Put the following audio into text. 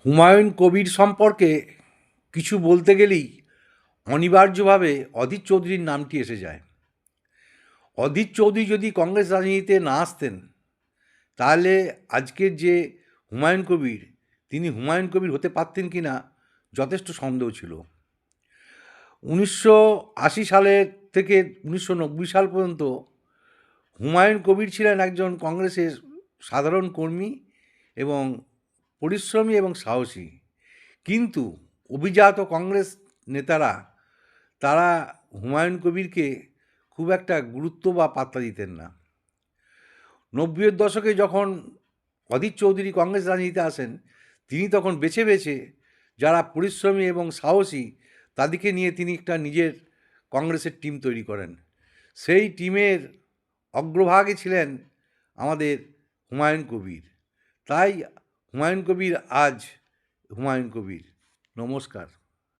হুমায়ুন কবির সম্পর্কে কিছু বলতে গেলেই অনিবার্যভাবে অধীর চৌধুরীর নামটি এসে যায়। অধীর চৌধুরী যদি কংগ্রেস রাজনীতিতে না আসতেন, তাহলে আজকের যে হুমায়ুন কবির, তিনি হুমায়ুন কবির হতে পারতেন কি না যথেষ্ট সন্দেহ ছিল। 1980 সালের থেকে 1990 সাল পর্যন্ত হুমায়ুন কবির ছিলেন একজন কংগ্রেসের সাধারণ কর্মী এবং পরিশ্রমী এবং সাহসী। কিন্তু অভিজাত কংগ্রেস নেতারা তারা হুমায়ুন কবিরকে খুব একটা গুরুত্ব বা পাত্তা দিতেন না। 90-এর দশকে যখন অধীর চৌধুরী কংগ্রেস রাজনীতিতে আসেন, তিনি তখন বেছে বেছে যারা পরিশ্রমী এবং সাহসী তাদেরকে নিয়ে তিনি একটা নিজের কংগ্রেসের টিম তৈরি করেন। সেই টিমের অগ্রভাগে ছিলেন আমাদের হুমায়ুন কবির। তাই হুমায়ুন কবির আজ হুমায়ুন কবির। নমস্কার।